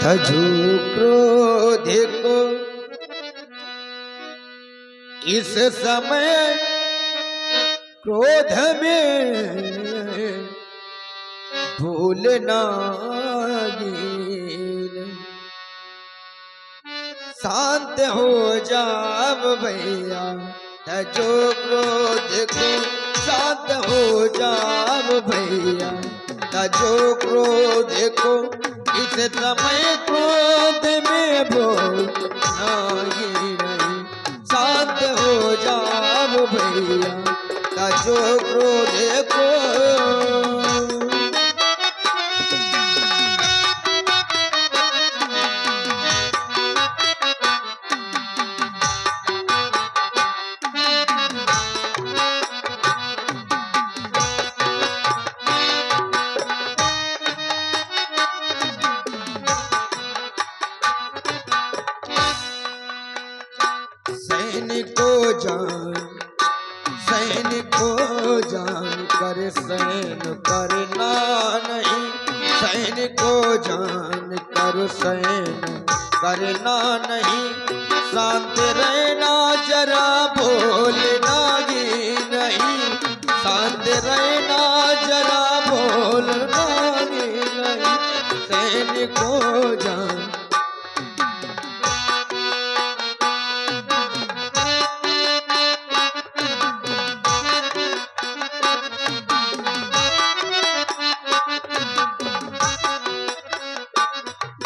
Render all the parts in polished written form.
तजु क्रोध को इस समय क्रोध में भूलना शांत हो जाओ भैया तजो क्रोध को शांत हो जाओ भैया तजो क्रोध को इस समय क्रोध में भूलना नहीं शांत हो जाओ भैया तजो क्रोध को सैनिको जान कर सैन करना नहीं सैनिको जान कर सैन करना नहीं शांत रहना जरा बोलना ही नहीं शांत रहना जरा बोलना ही नहीं सैनिको जान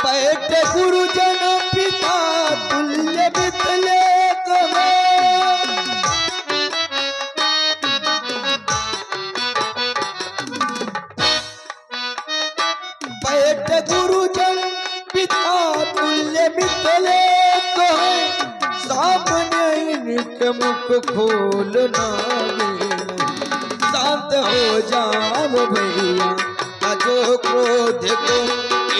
बैठे गुरुजन पिता तुल्य बितले बैठे गुरुजन पिता तुल्य बितले सामने इनके मुख खोलना शांत हो जाओ भैया तजो क्रोध को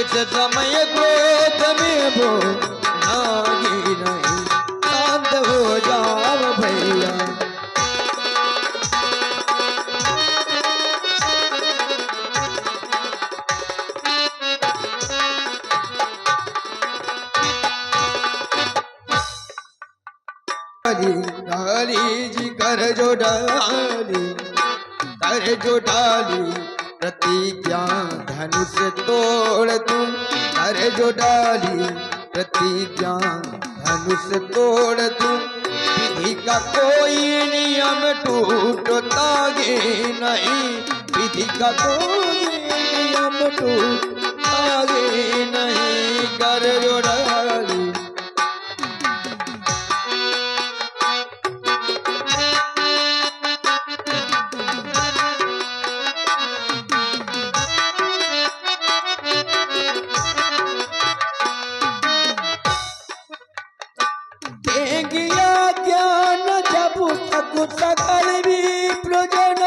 इस समय क्रोध में भूलना नहीं शांत हो जाओ भैया डाली जी कर जो डाली प्रतिज्ञा धनुष तोड़ तुम कर जो डाली प्रतिज्ञा धनुष तोड़ तुम विधि का कोई नियम टूटता गे नहीं विधि का कोई नियम टूटता गे नहीं कर जो डाली ज्ञान जब तक सकल भी प्रजन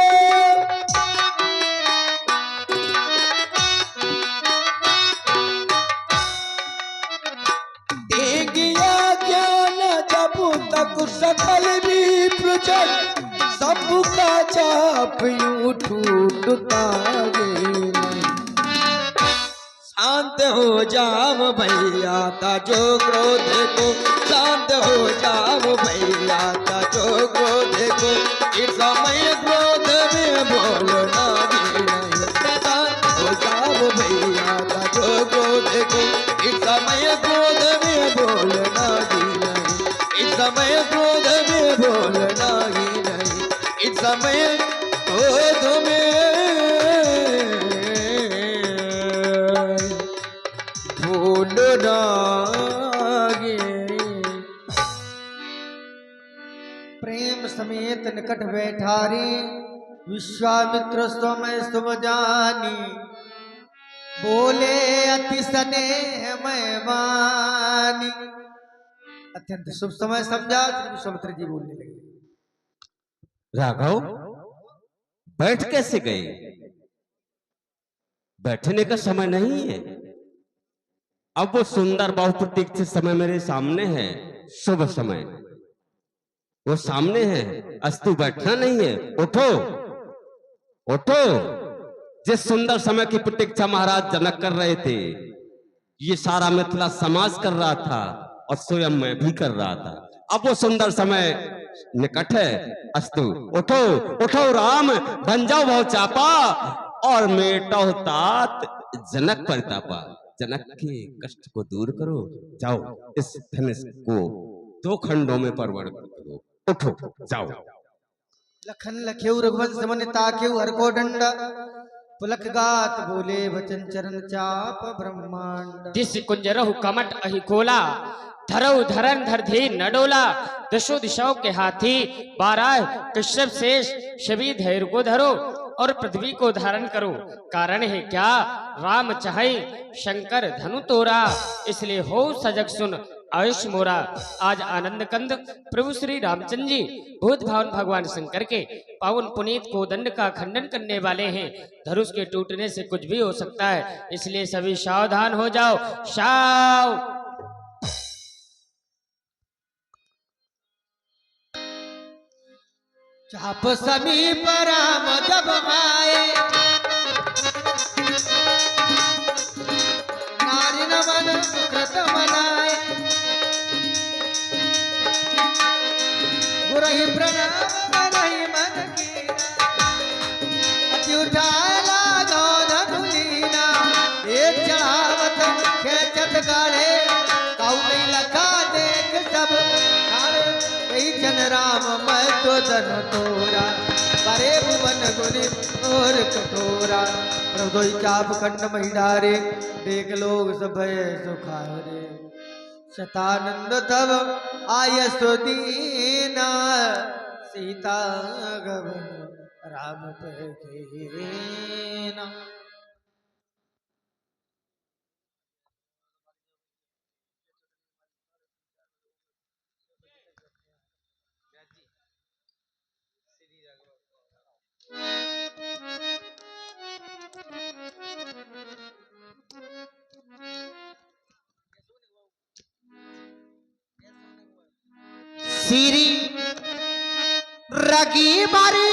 ज्ञान जब तक सकल भी प्रजन सबका चाप यूं टूटता शांत हो जाओ भैया तजो क्रोध को शांत हो जाओ भैया तजो क्रोध को इस समय क्रोध में बोलना नहीं शांत हो जाओ भैया तजो क्रोध को इस समय क्रोध में बोलना ही नहीं इस समय क्रोध में बोलना ही नहीं इस समय क्रोध में प्रेम समेत निकट बैठारे विश्वामित्र स्वमय तुम जानी बोले अति स्नेह मैं वानी अत्यंत शुभ समय समझा विश्वामित्र जी बोलने लगे राघव बैठ कैसे गए बैठने का समय नहीं है अब वो सुंदर बहुप्रतीक्षित समय मेरे सामने है शुभ समय वो सामने है अस्तु बैठना नहीं है उठो उठो जिस सुंदर समय की प्रतीक्षा महाराज जनक कर रहे थे ये सारा मिथिला समाज कर रहा था और स्वयं मैं भी कर रहा था। अब वो सुंदर समय निकट है। अस्तु, उठो उठो राम, बन जाओ भव चापा और मेटो तात जनक परितापा। जनक के कष्ट को दूर करो, जाओ इस धनुष को दो खंडों में परिवर्तित करो। उठो, जाओ। लखन लख्यऊ रघुवंश मन ताक्यऊ हर को डंडा, पुलक गात बोले वचन चरण चाप ब्रह्मांड। दिस कुंजरहु कमट अहि कोला, धरऊ धरन धर धी न डोला। दशो दिशाओं के हाथी, 12 कश्यप शेष, सभी धैर्य को धरो और पृथ्वी को धारण करो। कारण है क्या, राम चाहे शंकर धनु तोरा, इसलिए हो सजग सुन आयुष मोरा। आज आनंद कंद प्रभु श्री रामचंद्र जी भूत भावन भगवान शंकर के पावन पुनीत को दंड का खंडन करने वाले हैं। धनुष के टूटने से कुछ भी हो सकता है, इसलिए सभी सावधान हो जाओ। साव चाप समीप राम जब आए, नारी नमन सुकृत मनाए। गुरहि प्रणाम करहि मन कीना, अति उठाए लागो धनुलीना। एक चढ़ावत खेचत गाड़े, काऊ नहीं लखा देख सब काले। कई जन राम मैं तो धन तोरा, परे भुवन गुनि और कटोरा। प्रभु चाप खंड मही डारे, देख लोग सब सुखारे। शतानंद तब आय सुदीना, सीता गवन राम पेना। श्री रगी बारी